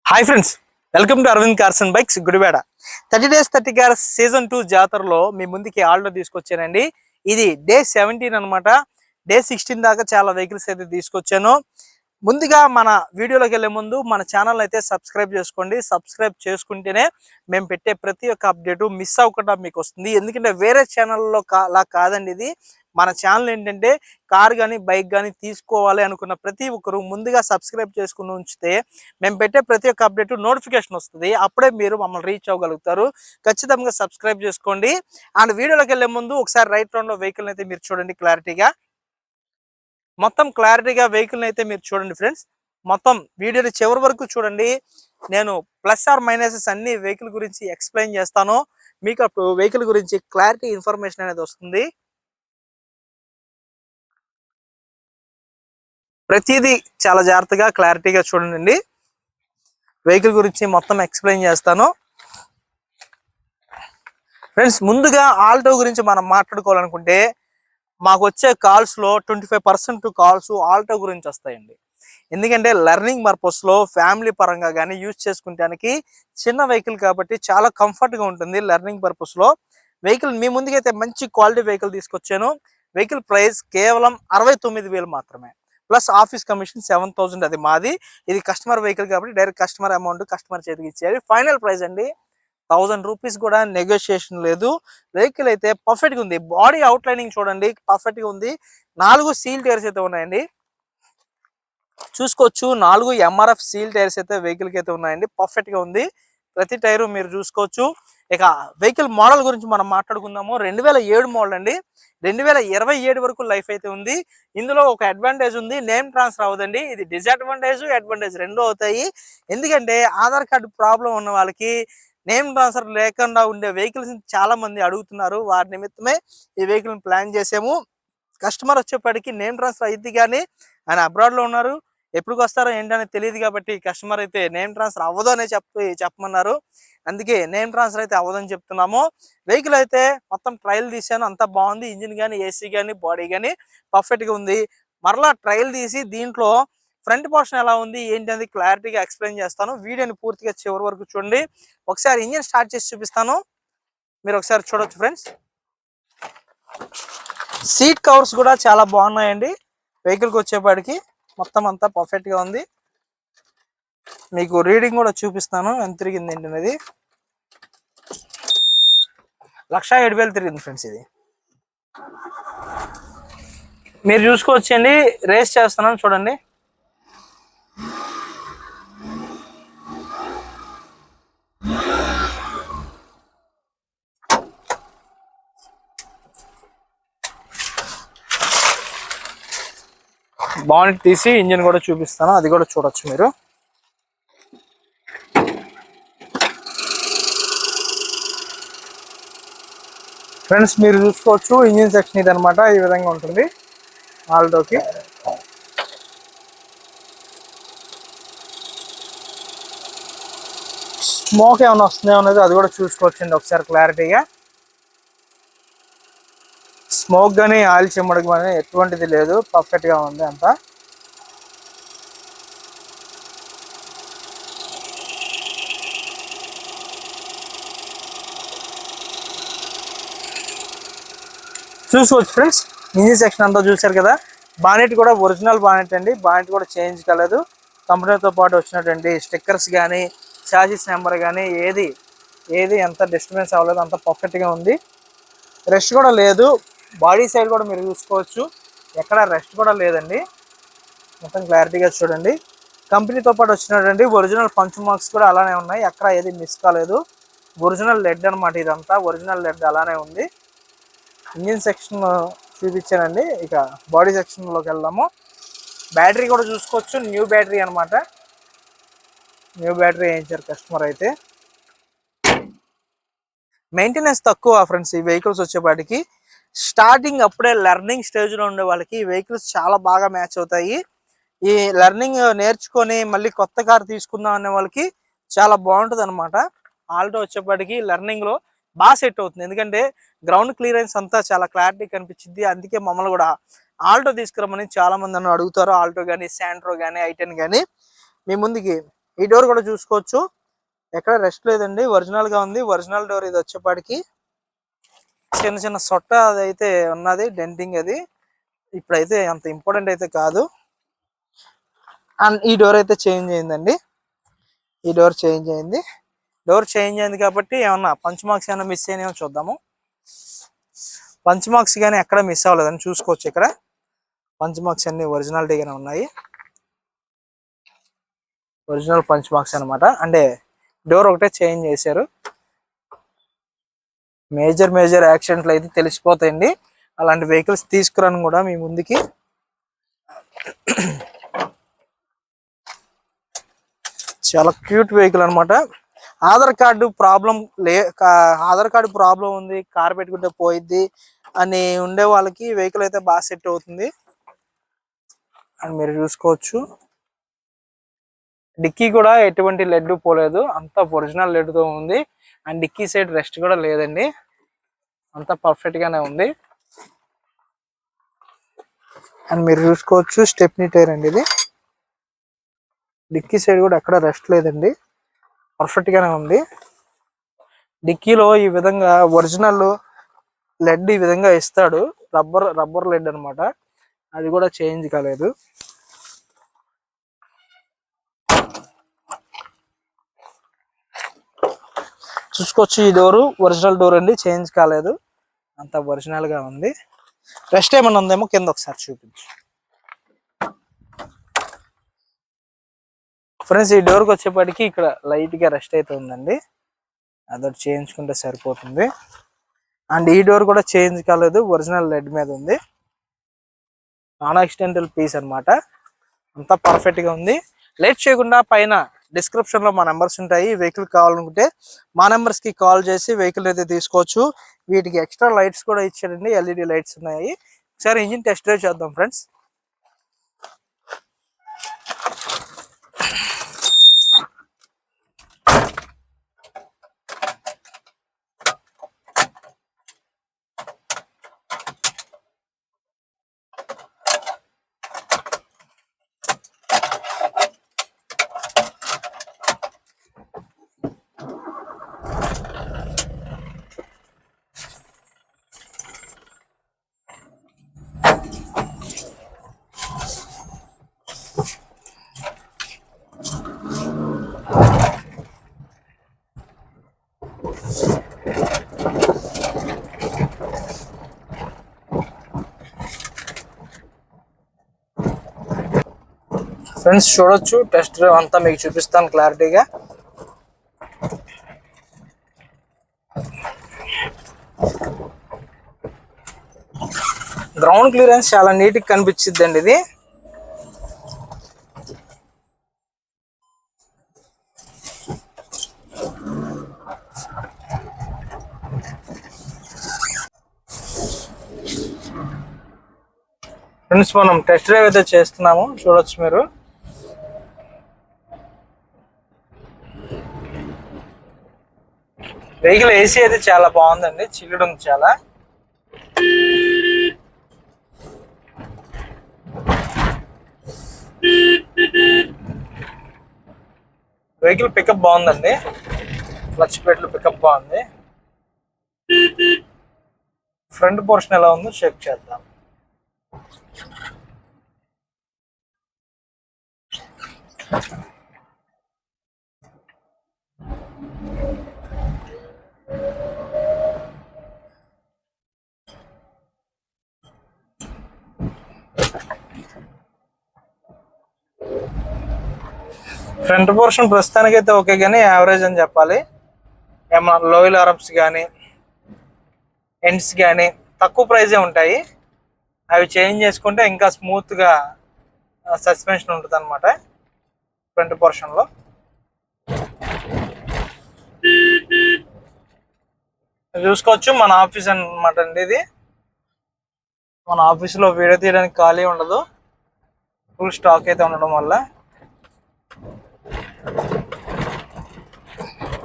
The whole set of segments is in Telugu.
Hi friends, welcome to Aravind cars and bikes Gudivada. 30 days 30 cars season 2 జాతరలో మీ ముందుకి ఆల్టో తీసుకొచ్చానండి. ఇది డే 17 అనమాట. డే 16 దాకా చాలా వెహికల్స్ అయితే తీసుకొచ్చాను. ముందుగా మన వీడియోలోకి వెళ్ళే ముందు మన ఛానల్ అయితే సబ్స్క్రైబ్ చేసుకోండి. సబ్స్క్రైబ్ చేసుకుంటేనే మేము పెట్టే ప్రతి ఒక్క అప్డేటు మిస్ అవ్వకుండా మీకు వస్తుంది. ఎందుకంటే వేరే ఛానల్లో లా కాదండి, ఇది మన ఛానల్ ఏంటంటే కార్ కానీ బైక్ కానీ తీసుకోవాలి అనుకున్న ప్రతి ఒక్కరు ముందుగా సబ్స్క్రైబ్ చేసుకుని ఉంచితే మేము పెట్టే ప్రతి ఒక్క అప్డేట్ నోటిఫికేషన్ వస్తుంది. అప్పుడే మీరు మమ్మల్ని రీచ్ అవ్వగలుగుతారు. ఖచ్చితంగా సబ్స్క్రైబ్ చేసుకోండి. అండ్ వీడియోలోకి వెళ్ళే ముందు ఒకసారి రైట్ రౌండ్ లో వెహికల్ అయితే మీరు చూడండి క్లారిటీగా. మొత్తం క్లారిటీగా వెహికల్ అయితే మీరు చూడండి ఫ్రెండ్స్. మొత్తం వీడియోని చివరి వరకు చూడండి. నేను ప్లస్ ఆర్ మైనసెస్ అన్ని వెహికల్ గురించి ఎక్స్ప్లెయిన్ చేస్తాను. మీకు అప్పుడు వెహికల్ గురించి క్లారిటీ ఇన్ఫర్మేషన్ అనేది వస్తుంది. ప్రతిదీ చాలా జాగ్రత్తగా క్లారిటీగా చూడండి. వెహికల్ గురించి మొత్తం ఎక్స్ప్లెయిన్ చేస్తాను ఫ్రెండ్స్. ముందుగా ఆల్టో గురించి మనం మాట్లాడుకోవాలనుకుంటే మాకు వచ్చే కాల్స్లో 25% కాల్స్ ఆల్టో గురించి వస్తాయండి. ఎందుకంటే లెర్నింగ్ పర్పస్లో ఫ్యామిలీ పరంగా కానీ యూజ్ చేసుకుంటానికి చిన్న వెహికల్ కాబట్టి చాలా కంఫర్ట్గా ఉంటుంది. లెర్నింగ్ పర్పస్లో వెహికల్ మీ ముందుకైతే మంచి క్వాలిటీ వెహికల్ తీసుకొచ్చాను. వెహికల్ ప్రైస్ కేవలం 69,000 మాత్రమే, ప్లస్ ఆఫీస్ కమిషన్ 7,000. అది మాది. ఇది కస్టమర్ వెహికల్ కాబట్టి డైరెక్ట్ కస్టమర్ అమౌంట్ కస్టమర్ చేతికి ఇచ్చేది. ఫైనల్ ప్రైస్ అండి 1000 రూపీస్ కూడా నెగోషియేషన్ లేదు. వెహికల్ అయితే పర్ఫెక్ట్గా ఉంది. బాడీ అవుట్ లైనింగ్ చూడండి, పర్ఫెక్ట్గా ఉంది. 4 సీల్ టైర్స్ అయితే ఉన్నాయండి, చూసుకోవచ్చు. 4 MRF సీల్ టైర్స్ అయితే వెహికల్కి అయితే ఉన్నాయండి. పర్ఫెక్ట్గా ఉంది ప్రతి టైరు, మీరు చూసుకోవచ్చు. ఇక వెహికల్ మోడల్ గురించి మనం మాట్లాడుకుందాము. 2007 మోడల్ అండి. 2027 వరకు లైఫ్ అయితే ఉంది. ఇందులో ఒక అడ్వాంటేజ్ ఉంది, నేమ్ ట్రాన్స్ఫర్ అవ్వదండి. ఇది డిసడ్వాంటేజ్ అడ్వాంటేజ్ రెండు అవుతాయి. ఎందుకంటే ఆధార్ కార్డు ప్రాబ్లం ఉన్న వాళ్ళకి నేమ్ ట్రాన్స్ఫర్ లేకుండా ఉండే వెహికల్స్ చాలా మంది అడుగుతున్నారు. వారి నిమిత్తమే ఈ వెహికల్ ప్లాన్ చేసాము. కస్టమర్ వచ్చేప్పటికి నేమ్ ట్రాన్స్ఫర్ అయ్యింది, కానీ ఆయన అబ్రాడ్లో ఉన్నారు. ఎప్పటికి వస్తారో ఏంటనేది తెలియదు కాబట్టి కస్టమర్ అయితే నేమ్ ట్రాన్స్ఫర్ అవ్వదు అనే చెప్పమన్నారు. అందుకే నేమ్ ట్రాన్స్ఫర్ అయితే అవ్వదని చెప్తున్నాము. వెహికల్ అయితే మొత్తం ట్రయల్ తీసాను, అంతా బాగుంది. ఇంజిన్ కానీ ఏసీ కానీ బాడీ కానీ పర్ఫెక్ట్గా ఉంది. మరలా ట్రయల్ తీసి దీంట్లో ఫ్రంట్ పోర్షన్ ఎలా ఉంది ఏంటి అనేది క్లారిటీగా ఎక్స్ప్లెయిన్ చేస్తాను. వీడియోని పూర్తిగా చివరి వరకు చూడండి. ఒకసారి ఇంజిన్ స్టార్ట్ చేసి చూపిస్తాను, మీరు ఒకసారి చూడొచ్చు ఫ్రెండ్స్. సీట్ కవర్స్ కూడా చాలా బాగున్నాయండి. వెహికల్కి వచ్చేపాటికి మొత్తం అంతా పర్ఫెక్ట్గా ఉంది. మీకు రీడింగ్ కూడా చూపిస్తాను ఎంత తిరిగింది ఏంటి అనేది. 1,07,000 తిరిగింది ఫ్రెండ్స్. ఇది మీరు చూసుకోవచ్చండి. రేస్ చేస్తున్నాను చూడండి. బానెట్ తీసి ఇంజిన్ కూడా చూపిస్తాను, అది కూడా చూడొచ్చు మీరు. ఫ్రెండ్స్ మీరు చూసుకోవచ్చు ఇంజిన్ సెక్షన్ ఇది అనమాట. ఈ విధంగా ఉంటుంది ఆల్టోకి. స్మోక్ ఏమైనా వస్తుందేమో అనేది అది కూడా చూసుకోవచ్చండి ఒకసారి క్లారిటీగా. స్మోక్ కానీ ఆయిల్ చిమ్మడకు కానీ ఎటువంటిది లేదు, పర్ఫెక్ట్గా ఉంది అంతా. చూసుకోవచ్చు ఫ్రెండ్స్ ఇంజిన్ సెక్షన్ అంతా చూసారు కదా. బానెట్ కూడా ఒరిజినల్ బానెట్ అండి, బానెట్ కూడా చేంజ్ కాలేదు. కంపెనీతో పాటు వచ్చినటువంటి స్టిక్కర్స్ కానీ చాసిస్ నెంబర్ కానీ ఏది ఎంత డిస్టర్బెన్స్ అవ్వలేదు, అంత పర్ఫెక్ట్గా ఉంది. రెస్ట్ కూడా లేదు. బాడీ సైడ్ కూడా మీరు చూసుకోవచ్చు, ఎక్కడ రెస్ట్ కూడా లేదండి. మొత్తం క్లారిటీగా చూడండి. కంపెనీతో పాటు వచ్చినటువంటి ఒరిజినల్ పంచ్ మార్క్స్ కూడా అలానే ఉన్నాయి, ఎక్కడ ఏది మిస్ కాలేదు. ఒరిజినల్ లెడ్ అనమాట ఇదంతా, ఒరిజినల్ లెడ్ అలానే ఉంది. ఇంజిన్ సెక్షన్ చూపించానండి. ఇక బాడీ సెక్షన్లోకి వెళ్దాము. బ్యాటరీ కూడా చూసుకోవచ్చు, న్యూ బ్యాటరీ అనమాట. న్యూ బ్యాటరీ వేయించారు కస్టమర్ అయితే. మెయింటెనెన్స్ తక్కువ ఫ్రెండ్స్ ఈ వెహికల్స్ వచ్చేపాటికి. స్టార్టింగ్ అప్పుడే లెర్నింగ్ స్టేజ్లో ఉండే వాళ్ళకి ఈ వెహికల్స్ చాలా బాగా మ్యాచ్ అవుతాయి. ఈ లెర్నింగ్ నేర్చుకొని మళ్ళీ కొత్త కార్ తీసుకుందాం అనే వాళ్ళకి చాలా బాగుంటుంది అనమాట. ఆల్టో వచ్చేప్పటికి లెర్నింగ్లో బాగా సెట్ అవుతుంది. ఎందుకంటే గ్రౌండ్ క్లియరెన్స్ అంతా చాలా క్లారిటీ కనిపించింది. అందుకే మమ్మల్ని కూడా ఆల్టో తీసుకురమ్మని చాలా మంది నన్ను అడుగుతారు. ఆల్టో కానీ శాంట్రో కానీ i10 కానీ మీ ముందుకి ఈ డోర్ కూడా చూసుకోవచ్చు, ఎక్కడ రెస్ట్ లేదండి, ఒరిజినల్ గా ఉంది. ఒరిజినల్ డోర్ ఇది వచ్చేపాటికి. చిన్న చిన్న సొట్ట అదైతే ఉన్నది, డెంటింగ్ అది. ఇప్పుడైతే అంత ఇంపార్టెంట్ అయితే కాదు. అండ్ ఈ డోర్ అయితే చేంజ్ అయిందండి. ఈ డోర్ చేంజ్ అయింది. డోర్ చేంజ్ అయింది కాబట్టి ఏమన్నా పంచ్ మార్క్స్ ఏమైనా మిస్ అయినాయో చూద్దాము. పంచ్ మార్క్స్ కానీ ఎక్కడ మిస్ అవ్వలేదని చూసుకోవచ్చు. ఇక్కడ పంచ్ మార్క్స్ అన్ని ఒరిజినాలిటీగానే ఉన్నాయి. ఒరిజినల్ పంచ్ మార్క్స్ అనమాట. అంటే డోర్ ఒకటే చేంజ్ చేశారు. మేజర్ యాక్సిడెంట్లు అయితే తెలిసిపోతాయండి. అలాంటి వెహికల్స్ తీసుకురాను కూడా మీ ముందుకి. చాలా క్యూట్ వెహికల్ అనమాట. ఆధార్ కార్డు ప్రాబ్లం ఉంది, కార్ పెట్టుకుంటే పోయిద్ది అని ఉండే వాళ్ళకి వెహికల్ అయితే బాగా సెట్ అవుతుంది. అండ్ మీరు చూసుకోవచ్చు, డిక్కీ కూడా ఎటువంటి లెడ్ పోలేదు, అంతా ఒరిజినల్ లెడ్తో ఉంది. అండ్ డిక్కీ సైడ్ రెస్ట్ కూడా లేదండి, అంతా పర్ఫెక్ట్ గానే ఉంది. అండ్ మీరు చూసుకోవచ్చు, స్టెప్నీ టైర్ అండి ఇది. డిక్కీ సైడ్ కూడా ఎక్కడ రెస్ట్ లేదండి, పర్ఫెక్ట్ గానే ఉంది. డిక్కీలో ఈ విధంగా ఒరిజినల్ లెడ్ ఈ విధంగా ఇస్తాడు, రబ్బర్ లెడ్ అనమాట. అది కూడా చేంజ్ కాలేదు. చూసుకోవచ్చు, ఈ డోరు ఒరిజినల్ డోర్ అండి, చేంజ్ కాలేదు, అంత ఒరిజినల్ గా ఉంది. రెస్ట్ ఏమన్నా ఉందేమో కింద ఒకసారి చూపించు ఫ్రెండ్స్. ఈ డోర్కి వచ్చేప్పటికి ఇక్కడ లైట్ గా రెస్ట్ అయితే ఉందండి, అదొకటి చేయించుకుంటే సరిపోతుంది. అండ్ ఈ డోర్ కూడా చేంజ్ కాలేదు, ఒరిజినల్ లెడ్ మీద ఉంది. నాన్ యాక్సిడెంటల్ పీస్ అనమాట, అంతా పర్ఫెక్ట్ గా ఉంది. లేట్ చేయకుండా పైన డిస్క్రిప్షన్ లో మా నెంబర్స్ ఉంటాయి. వెహికల్ కావాలనుకుంటే మా నెంబర్స్ కి కాల్ చేసి వెహికల్ అయితే తీసుకోవచ్చు. వీటికి ఎక్స్ట్రా లైట్స్ కూడా ఇచ్చాడండి, ఎల్ఈడి లైట్స్ ఉన్నాయి. ఒకసారి ఇంజిన్ టెస్ట్ డ్రైవ్ చేద్దాం ఫ్రెండ్స్. ఫ్రెండ్స్ చూడొచ్చు, టెస్ట్ డ్రైవ్ అంతా మీకు చూపిస్తాను క్లారిటీగా. గ్రౌండ్ క్లియరెన్స్ చాలా నీట్ గా కనిపించింది అండి ఇది. ఫ్రెండ్స్ మనం టెస్ట్ డ్రైవ్ అయితే చేస్తున్నాము, చూడొచ్చు మీరు. వెహికల్ ఏసీ అయితే చాలా బాగుందండి, చిల్లుడు ఉంది చాలా. వెహికల్ పికప్ బాగుందండి, క్లచ్ ప్లేట్లు పికప్ బాగుంది. ఫ్రంట్ పోర్షన్ ఎలా ఉందో చెక్ చేద్దాం. ఫ్రంట్ పోర్షన్ ప్రస్తుతానికి అయితే ఓకే, కానీ యావరేజ్ అని చెప్పాలి. ఏమన్నా లోయల్ ఆర్మ్స్ కానీ ఎండ్స్ కానీ తక్కువ ప్రైజే ఉంటాయి. అవి చేంజ్ చేసుకుంటే ఇంకా స్మూత్గా సస్పెన్షన్ ఉంటుంది అనమాట ఫ్రంట్ పోర్షన్లో. చూసుకోవచ్చు, మన ఆఫీస్ అనమాట అండి ఇది. మన ఆఫీస్లో వీడియో తీయడానికి ఖాళీ ఉండదు, ఫుల్ స్టాక్ అయితే ఉండడం వల్ల.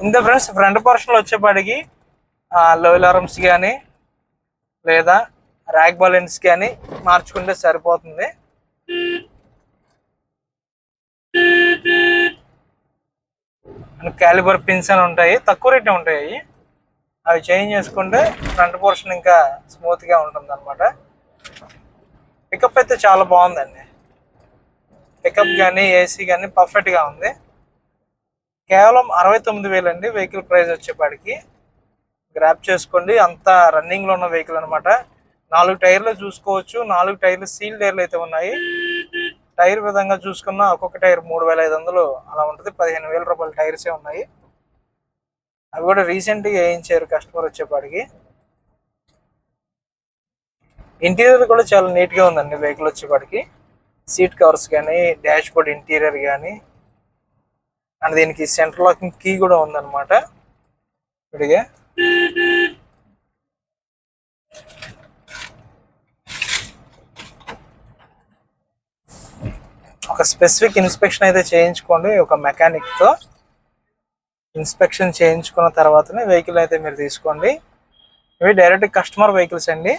ఇంతే ఫ్రెండ్స్, ఫ్రంట్ పోర్షన్లో వచ్చేపాటికి లోయల్ ఆర్మ్స్ కానీ లేదా ర్యాక్ బాలెన్స్ కానీ మార్చుకుంటే సరిపోతుంది. అండ్ క్యాలిబర్ పిన్స్ అని ఉంటాయి, తక్కువ రేటే ఉంటాయి అవి. అవి చేంజ్ చేసుకుంటే ఫ్రంట్ పోర్షన్ ఇంకా స్మూత్గా ఉంటుంది అనమాట. పికప్ అయితే చాలా బాగుందండి. పికప్ కానీ ఏసీ కానీ పర్ఫెక్ట్గా ఉంది. కేవలం 69,000 అండి వెహికల్ ప్రైస్ వచ్చేపాటికి. గ్రాప్ చేసుకోండి, అంతా రన్నింగ్లో ఉన్న వెహికల్ అనమాట. 4 టైర్లు చూసుకోవచ్చు. 4 టైర్లు సీల్ టైర్లు అయితే ఉన్నాయి. టైర్ విధంగా చూసుకున్నా ఒక్కొక్క టైర్ 3,500 అలా ఉంటుంది. 15,000 రూపాయల టైర్సే ఉన్నాయి. అవి కూడా రీసెంట్గా వేయించారు కస్టమర్ వచ్చేపాటికి. ఇంటీరియర్ కూడా చాలా నీట్గా ఉందండి వెహికల్ వచ్చేపాటికి. సీట్ కవర్స్ కానీ, డాష్ బోర్డ్ ఇంటీరియర్ కానీ, అండ్ దీనికి సెంటర్ లాకింగ్ కీ కూడా ఉందన్నమాట విడిగా. ఒక స్పెసిఫిక్ ఇన్స్పెక్షన్ అయితే చేయించుకోండి ఒక మెకానిక్తో. ఇన్స్పెక్షన్ చేయించుకున్న తర్వాతనే వెహికల్ అయితే మీరు తీసుకోండి. ఇవి డైరెక్ట్ కస్టమర్ వెహికల్స్ అండి.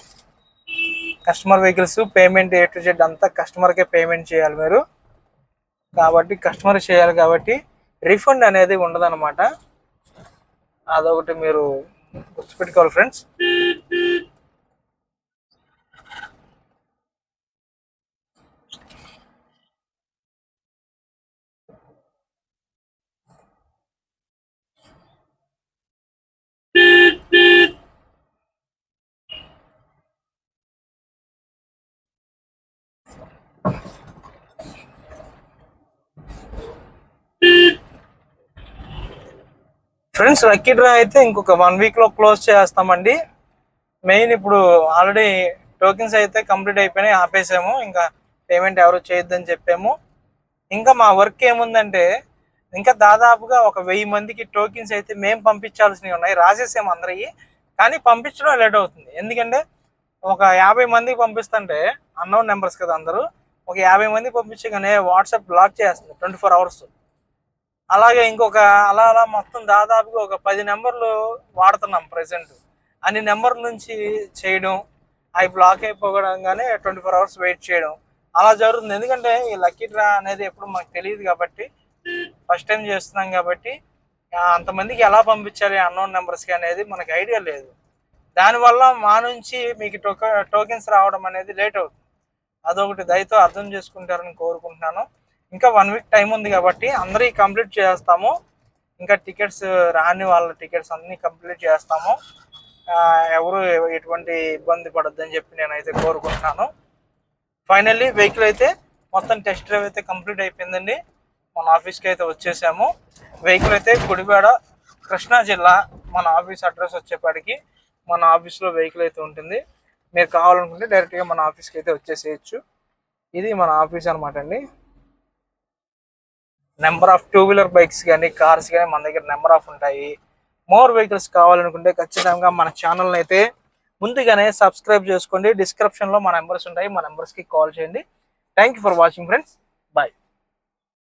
Customer vehicles payment A to Z అంతా కస్టమర్కే పేమెంట్ చేయాలి మీరు. కాబట్టి కస్టమర్ చేయాలి కాబట్టి రీఫండ్ అనేది ఉండదన్నమాట. అదొకటి మీరు గుర్తుపెట్టుకోవాలి ఫ్రెండ్స్. ఫ్రెండ్స్ లక్కీ డ్రా అయితే ఇంకొక 1 వీక్లో క్లోజ్ చేస్తామండి. మెయిన్ ఇప్పుడు ఆల్రెడీ టోకెన్స్ అయితే కంప్లీట్ అయిపోయినాయి, ఆపేసాము. ఇంకా పేమెంట్ ఎవరు చేయొద్దని చెప్పాము. ఇంకా మా వర్క్ ఏముందంటే ఇంకా దాదాపుగా ఒక 1000 మందికి టోకెన్స్ అయితే మేము పంపించాల్సినవి ఉన్నాయి. రాసేసాము అందరివి, కానీ పంపించడం లేట్ అవుతుంది. ఎందుకంటే ఒక 50 మందికి పంపిస్తుంటే అన్నోన్ నెంబర్స్ కదా అందరూ, ఒక 50 మందికి పంపించగానే వాట్సాప్ బ్లాక్ చేస్తుంది 24 అవర్స్. అలాగే ఇంకొక అలా అలా మొత్తం దాదాపుగా ఒక 10 నెంబర్లు వాడుతున్నాం ప్రజెంట్. అన్ని నెంబర్ల నుంచి చేయడం, అవి బ్లాక్ అయిపోవడంగానే 24 అవర్స్ వెయిట్ చేయడం అలా జరుగుతుంది. ఎందుకంటే ఈ లక్కీ డ్రా అనేది ఎప్పుడు మాకు తెలియదు కాబట్టి, ఫస్ట్ టైం చేస్తున్నాం కాబట్టి అంతమందికి ఎలా పంపించాలి అన్నోన్ నెంబర్స్కి అనేది మనకి ఐడియా లేదు. దానివల్ల మా నుంచి మీకు టోకెన్స్ రావడం అనేది లేట్ అవుతుంది. అదొకటి దయతో అర్థం చేసుకుంటారని కోరుకుంటున్నాను. ఇంకా 1 వీక్ టైం ఉంది కాబట్టి అందరికీ కంప్లీట్ చేస్తాము. ఇంకా టికెట్స్ రాని వాళ్ళ టికెట్స్ అన్నీ కంప్లీట్ చేస్తాము. ఎవరు ఎటువంటి ఇబ్బంది పడొద్దని చెప్పి నేనైతే కోరుకుంటున్నాను. ఫైనల్లీ వెహికల్ అయితే మొత్తం టెస్ట్ డ్రైవ్ అయితే కంప్లీట్ అయిపోయిందండి. మన ఆఫీస్కి అయితే వచ్చేసాము. వెహికల్ అయితే గుడివాడ, కృష్ణా జిల్లా. మన ఆఫీస్ అడ్రస్ వచ్చేపాటికి మన ఆఫీస్లో వెహికల్ అయితే ఉంటుంది. మీరు కావాలనుకుంటే డైరెక్ట్గా మన ఆఫీస్కి అయితే వచ్చేసేయచ్చు. ఇది మన ఆఫీస్ అనమాట అండి. నెంబర్ ఆఫ్ 2 వీలర్ బైక్స్ కానీ, కార్స్ కానీ మన దగ్గర నెంబర్ ఆఫ్ ఉంటాయి. మోర్ వెహికల్స్ కావాలనుకుంటే ఖచ్చితంగా మన ఛానల్ని అయితే ముందుగానే సబ్స్క్రైబ్ చేసుకోండి. డిస్క్రిప్షన్లో మా నెంబర్స్ ఉంటాయి, మా నెంబర్స్కి కాల్ చేయండి. Thank you for watching friends. Bye.